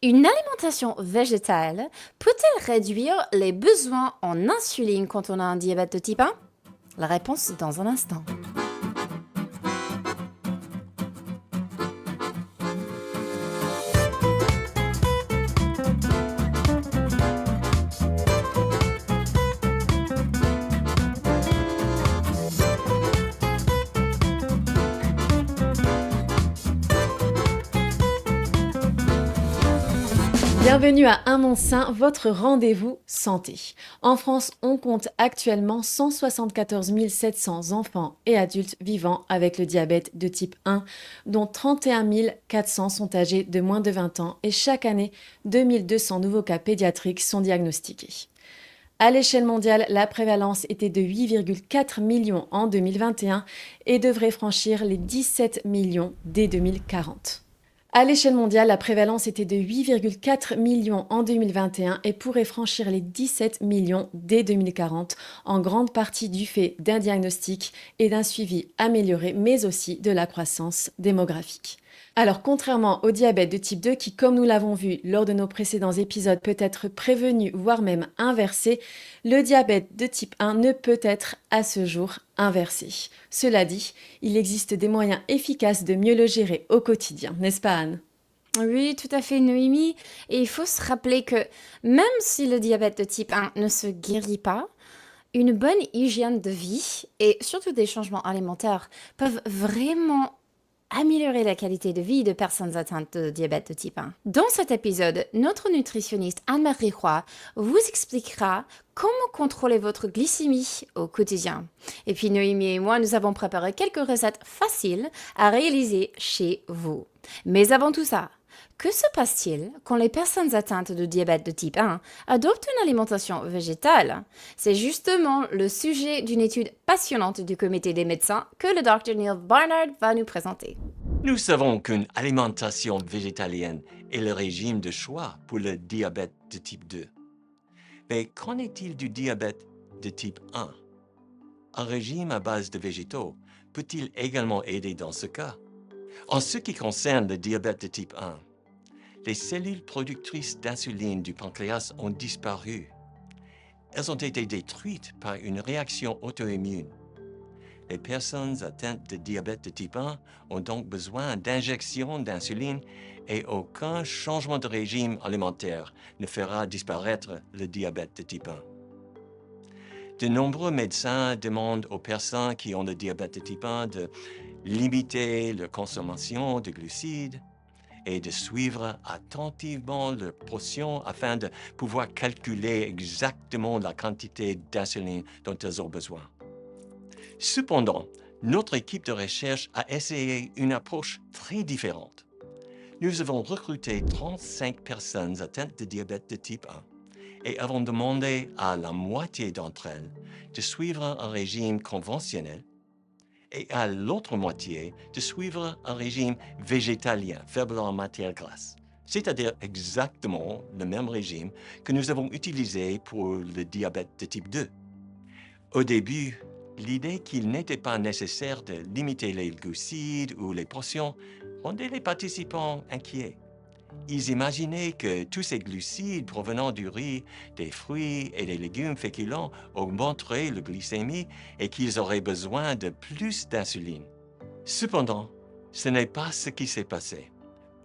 Une alimentation végétale peut-elle réduire les besoins en insuline quand on a un diabète de type 1? La réponse dans un instant. Bienvenue à Un Monde Sain, votre rendez-vous santé. En France, on compte actuellement 174 700 enfants et adultes vivant avec le diabète de type 1, dont 31 400 sont âgés de moins de 20 ans et chaque année, 2200 nouveaux cas pédiatriques sont diagnostiqués. À l'échelle mondiale, la prévalence était de 8,4 millions en 2021 et devrait franchir les 17 millions dès 2040. À l'échelle mondiale, la prévalence était de 8,4 millions en 2021 et pourrait franchir les 17 millions dès 2040, en grande partie du fait d'un diagnostic et d'un suivi amélioré, mais aussi de la croissance démographique. Alors, contrairement au diabète de type 2 qui, comme nous l'avons vu lors de nos précédents épisodes, peut être prévenu, voire même inversé, le diabète de type 1 ne peut être à ce jour inversé. Cela dit, il existe des moyens efficaces de mieux le gérer au quotidien, n'est-ce pas Anne? Oui, tout à fait, Noémie. Et il faut se rappeler que même si le diabète de type 1 ne se guérit pas, une bonne hygiène de vie et surtout des changements alimentaires peuvent vraiment améliorer la qualité de vie de personnes atteintes de diabète de type 1. Dans cet épisode, notre nutritionniste Anne-Marie Roy vous expliquera comment contrôler votre glycémie au quotidien. Et puis Noémie et moi, nous avons préparé quelques recettes faciles à réaliser chez vous. Mais avant tout ça, que se passe-t-il quand les personnes atteintes de diabète de type 1 adoptent une alimentation végétale? C'est justement le sujet d'une étude passionnante du comité des médecins que le Dr Neil Barnard va nous présenter. Nous savons qu'une alimentation végétalienne est le régime de choix pour le diabète de type 2. Mais qu'en est-il du diabète de type 1? Un régime à base de végétaux peut-il également aider dans ce cas? En ce qui concerne le diabète de type 1, les cellules productrices d'insuline du pancréas ont disparu. Elles ont été détruites par une réaction auto-immune. Les personnes atteintes de diabète de type 1 ont donc besoin d'injections d'insuline et aucun changement de régime alimentaire ne fera disparaître le diabète de type 1. De nombreux médecins demandent aux personnes qui ont le diabète de type 1 de limiter leur consommation de glucides et de suivre attentivement leur portion afin de pouvoir calculer exactement la quantité d'insuline dont elles ont besoin. Cependant, notre équipe de recherche a essayé une approche très différente. Nous avons recruté 35 personnes atteintes de diabète de type 1 et avons demandé à la moitié d'entre elles de suivre un régime conventionnel et à l'autre moitié de suivre un régime végétalien, faible en matière grasse, c'est-à-dire exactement le même régime que nous avons utilisé pour le diabète de type 2. Au début, l'idée qu'il n'était pas nécessaire de limiter les glucides ou les portions rendait les participants inquiets. Ils imaginaient que tous ces glucides provenant du riz, des fruits et des légumes féculents augmenteraient le glycémie et qu'ils auraient besoin de plus d'insuline. Cependant, ce n'est pas ce qui s'est passé.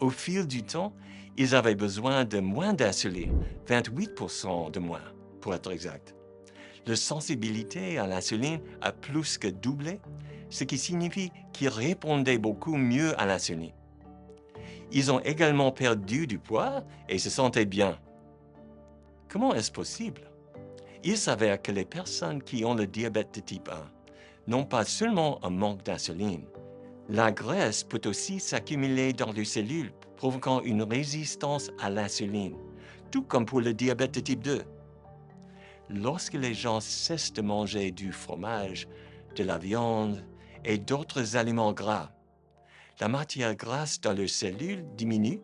Au fil du temps, ils avaient besoin de moins d'insuline, 28% de moins pour être exact. Leur sensibilité à l'insuline a plus que doublé, ce qui signifie qu'ils répondaient beaucoup mieux à l'insuline. Ils ont également perdu du poids et se sentaient bien. Comment est-ce possible? Il s'avère que les personnes qui ont le diabète de type 1 n'ont pas seulement un manque d'insuline. La graisse peut aussi s'accumuler dans les cellules, provoquant une résistance à l'insuline, tout comme pour le diabète de type 2. Lorsque les gens cessent de manger du fromage, de la viande et d'autres aliments gras, la matière grasse dans leurs cellules diminue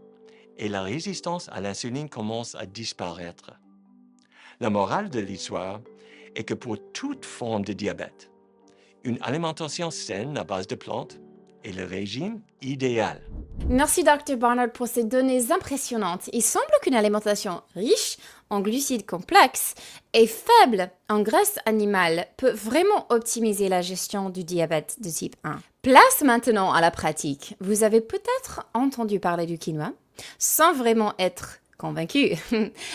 et la résistance à l'insuline commence à disparaître. La morale de l'histoire est que pour toute forme de diabète, une alimentation saine à base de plantes, est le régime idéal. Merci Dr. Barnard pour ces données impressionnantes. Il semble qu'une alimentation riche en glucides complexes et faible en graisse animale peut vraiment optimiser la gestion du diabète de type 1. Place maintenant à la pratique. Vous avez peut-être entendu parler du quinoa sans vraiment être convaincu.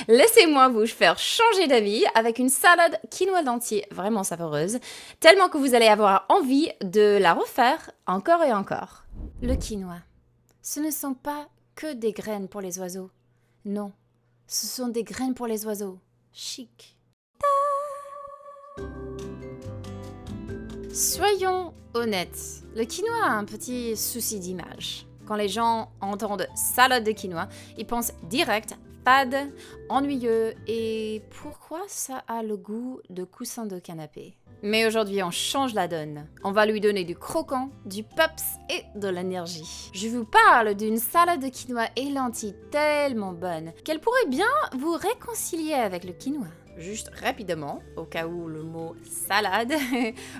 Laissez-moi vous faire changer d'avis avec une salade quinoa lentilles vraiment savoureuse, tellement que vous allez avoir envie de la refaire encore et encore. Le quinoa. Ce ne sont pas que des graines pour les oiseaux. Non, ce sont des graines pour les oiseaux. Chic. Soyons honnêtes, le quinoa a un petit souci d'image. Quand les gens entendent salade de quinoa, ils pensent direct, fade, ennuyeux et pourquoi ça a le goût de coussin de canapé. Mais aujourd'hui, on change la donne. On va lui donner du croquant, du peps et de l'énergie. Je vous parle d'une salade de quinoa et lentilles tellement bonne qu'elle pourrait bien vous réconcilier avec le quinoa. Juste rapidement, au cas où le mot salade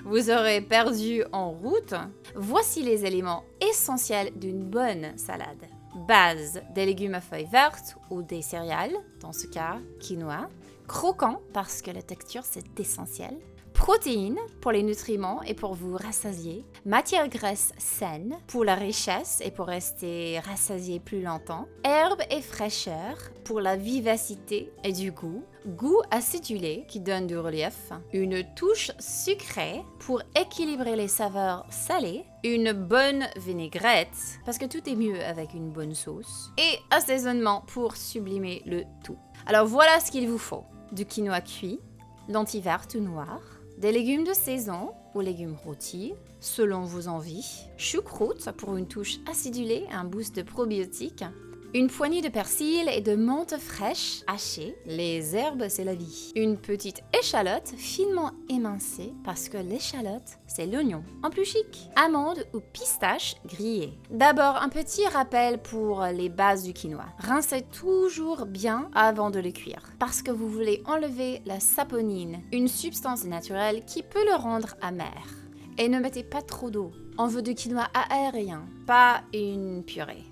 vous aurait perdu en route, voici les éléments essentiels d'une bonne salade. Base, des légumes à feuilles vertes ou des céréales, dans ce cas quinoa. Croquant, parce que la texture c'est essentiel. Protéines pour les nutriments et pour vous rassasier. Matière grasse saine pour la richesse et pour rester rassasié plus longtemps. Herbes et fraîcheur pour la vivacité et du goût. Goût acidulé qui donne du relief. Une touche sucrée pour équilibrer les saveurs salées. Une bonne vinaigrette parce que tout est mieux avec une bonne sauce. Et assaisonnement pour sublimer le tout. Alors voilà ce qu'il vous faut. Du quinoa cuit, lentilles vertes ou noires. Des légumes de saison ou légumes rôtis, selon vos envies. Choucroute pour une touche acidulée et un boost de probiotiques. Une poignée de persil et de menthe fraîche hachée. Les herbes, c'est la vie. Une petite échalote finement émincée parce que l'échalote, c'est l'oignon. En plus chic. Amandes ou pistaches grillées. D'abord, un petit rappel pour les bases du quinoa. Rincez toujours bien avant de le cuire parce que vous voulez enlever la saponine, une substance naturelle qui peut le rendre amer. Et ne mettez pas trop d'eau. On veut du quinoa aérien, pas une purée.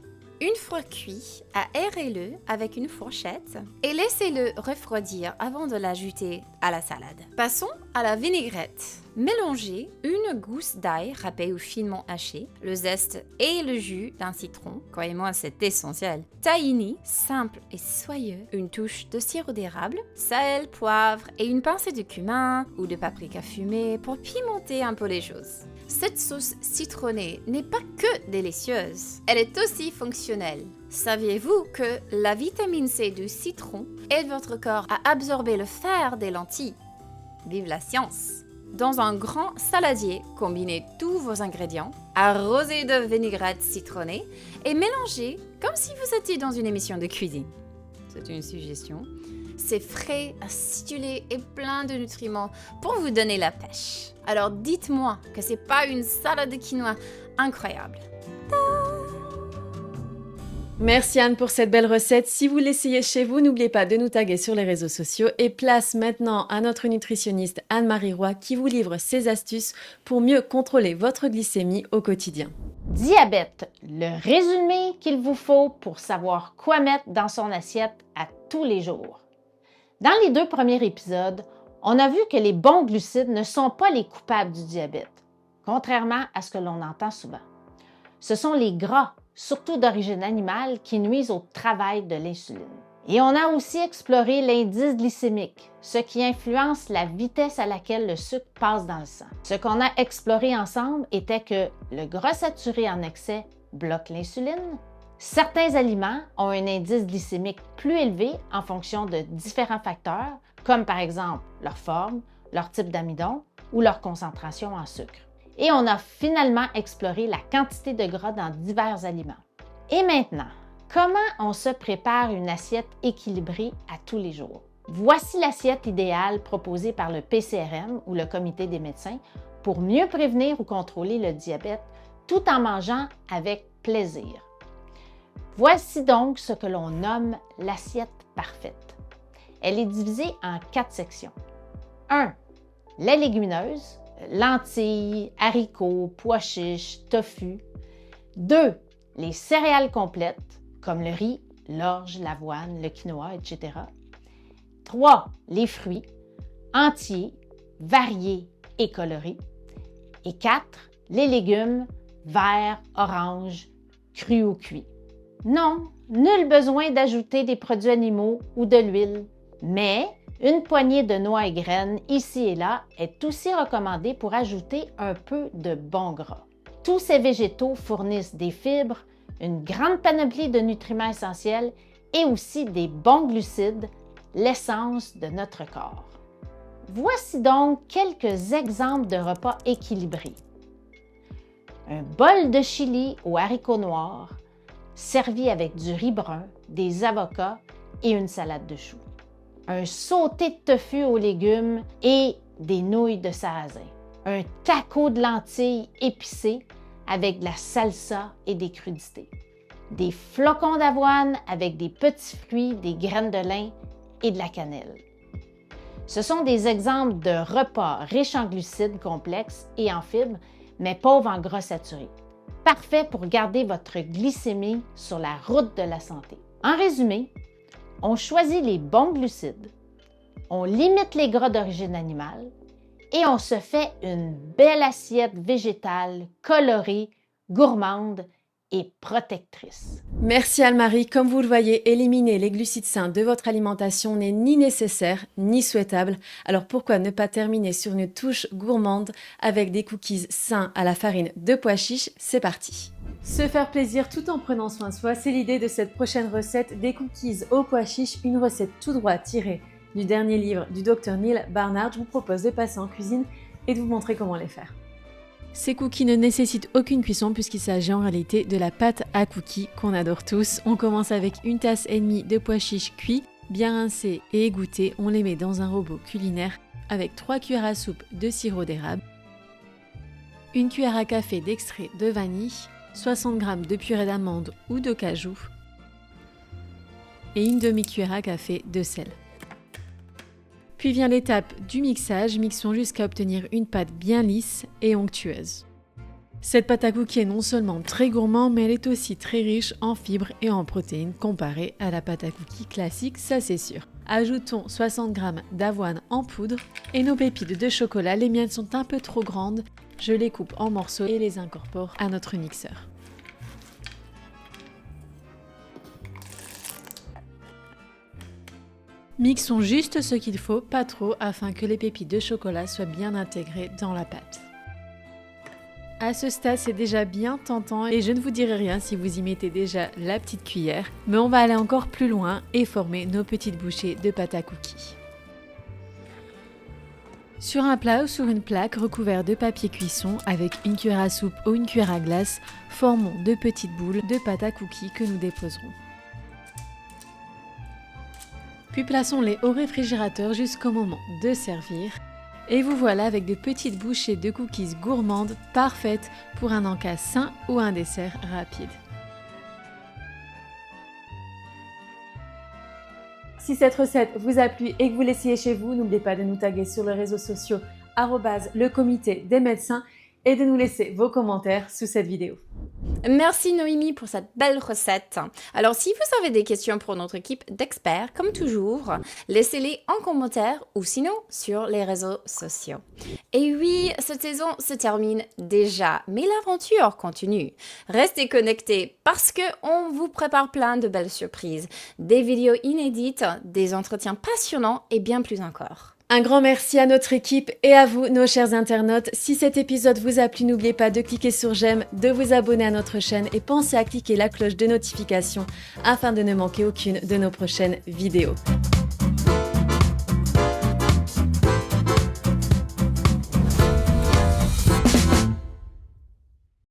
Une fois cuit, aérez-le avec une fourchette et laissez-le refroidir avant de l'ajouter à la salade. Passons à la vinaigrette. Mélangez une gousse d'ail râpée ou finement hachée, le zeste et le jus d'un citron, croyez-moi c'est essentiel, tahini, simple et soyeux, une touche de sirop d'érable, sel, poivre et une pincée de cumin ou de paprika fumé pour pimenter un peu les choses. Cette sauce citronnée n'est pas que délicieuse, elle est aussi fonctionnelle. Saviez-vous que la vitamine C du citron aide votre corps à absorber le fer des lentilles? Vive la science! Dans un grand saladier, combinez tous vos ingrédients, arrosez de vinaigrette citronnée et mélangez comme si vous étiez dans une émission de cuisine. C'est une suggestion. C'est frais, acidulé et plein de nutriments pour vous donner la pêche. Alors dites-moi que c'est pas une salade de quinoa incroyable. Merci Anne pour cette belle recette. Si vous l'essayez chez vous, n'oubliez pas de nous taguer sur les réseaux sociaux et place maintenant à notre nutritionniste Anne-Marie Roy qui vous livre ses astuces pour mieux contrôler votre glycémie au quotidien. Diabète, le résumé qu'il vous faut pour savoir quoi mettre dans son assiette à tous les jours. Dans les 2 premiers épisodes, on a vu que les bons glucides ne sont pas les coupables du diabète, contrairement à ce que l'on entend souvent. Ce sont les gras, surtout d'origine animale, qui nuisent au travail de l'insuline. Et on a aussi exploré l'indice glycémique, ce qui influence la vitesse à laquelle le sucre passe dans le sang. Ce qu'on a exploré ensemble était que le gras saturé en excès bloque l'insuline. Certains aliments ont un indice glycémique plus élevé en fonction de différents facteurs, comme par exemple leur forme, leur type d'amidon ou leur concentration en sucre. Et on a finalement exploré la quantité de gras dans divers aliments. Et maintenant, comment on se prépare une assiette équilibrée à tous les jours? Voici l'assiette idéale proposée par le PCRM ou le Comité des médecins pour mieux prévenir ou contrôler le diabète tout en mangeant avec plaisir. Voici donc ce que l'on nomme l'assiette parfaite. Elle est divisée en 4 sections. 1. Les légumineuses, lentilles, haricots, pois chiches, tofu. 2. Les céréales complètes, comme le riz, l'orge, l'avoine, le quinoa, etc. 3. Les fruits, entiers, variés et colorés. Et 4. Les légumes, verts, oranges, crus ou cuits. Non, nul besoin d'ajouter des produits animaux ou de l'huile, mais une poignée de noix et graines ici et là est aussi recommandée pour ajouter un peu de bon gras. Tous ces végétaux fournissent des fibres, une grande panoplie de nutriments essentiels et aussi des bons glucides, l'essence de notre corps. Voici donc quelques exemples de repas équilibrés. Un bol de chili aux haricots noirs, servi avec du riz brun, des avocats et une salade de choux. Un sauté de tofu aux légumes et des nouilles de sarrasin. Un taco de lentilles épicé avec de la salsa et des crudités. Des flocons d'avoine avec des petits fruits, des graines de lin et de la cannelle. Ce sont des exemples de repas riches en glucides complexes et en fibres, mais pauvres en gras saturés. Parfait pour garder votre glycémie sur la route de la santé. En résumé, on choisit les bons glucides, on limite les gras d'origine animale et on se fait une belle assiette végétale, colorée, gourmande et protectrice. Merci Anne-Marie. Comme vous le voyez, éliminer les glucides sains de votre alimentation n'est ni nécessaire ni souhaitable. Alors pourquoi ne pas terminer sur une touche gourmande avec des cookies sains à la farine de pois chiches? C'est parti. Se faire plaisir tout en prenant soin de soi, c'est l'idée de cette prochaine recette des cookies aux pois chiches, une recette tout droit tirée du dernier livre du Dr Neal Barnard. Je vous propose de passer en cuisine et de vous montrer comment les faire. Ces cookies ne nécessitent aucune cuisson puisqu'il s'agit en réalité de la pâte à cookies qu'on adore tous. On commence avec 1,5 tasse de pois chiches cuits, bien rincés et égouttés. On les met dans un robot culinaire avec 3 cuillères à soupe de sirop d'érable, 1 cuillère à café d'extrait de vanille, 60 g de purée d'amande ou de cajou et 1 demi-cuillère à café de sel. Puis vient l'étape du mixage, mixons jusqu'à obtenir une pâte bien lisse et onctueuse. Cette pâte à cookies est non seulement très gourmande, mais elle est aussi très riche en fibres et en protéines comparée à la pâte à cookies classique, ça c'est sûr. Ajoutons 60 g d'avoine en poudre et nos pépites de chocolat. Les miennes sont un peu trop grandes, je les coupe en morceaux et les incorpore à notre mixeur. Mixons juste ce qu'il faut, pas trop, afin que les pépites de chocolat soient bien intégrées dans la pâte. À ce stade, c'est déjà bien tentant et je ne vous dirai rien si vous y mettez déjà la petite cuillère, mais on va aller encore plus loin et former nos petites bouchées de pâte à cookies. Sur un plat ou sur une plaque recouvert de papier cuisson avec 1 cuillère à soupe ou 1 cuillère à glace, formons de petites boules de pâte à cookies que nous déposerons. Puis plaçons-les au réfrigérateur jusqu'au moment de servir. Et vous voilà avec de petites bouchées de cookies gourmandes parfaites pour un encas sain ou un dessert rapide. Si cette recette vous a plu et que vous l'essayez chez vous, n'oubliez pas de nous taguer sur les réseaux sociaux @le comité des médecins et de nous laisser vos commentaires sous cette vidéo. Merci Noémie pour cette belle recette. Alors si vous avez des questions pour notre équipe d'experts, comme toujours, laissez-les en commentaire ou sinon sur les réseaux sociaux. Et oui, cette saison se termine déjà, mais l'aventure continue. Restez connectés parce qu'on vous prépare plein de belles surprises, des vidéos inédites, des entretiens passionnants et bien plus encore. Un grand merci à notre équipe et à vous, nos chers internautes. Si cet épisode vous a plu, n'oubliez pas de cliquer sur j'aime, de vous abonner à notre chaîne et pensez à cliquer la cloche de notification afin de ne manquer aucune de nos prochaines vidéos.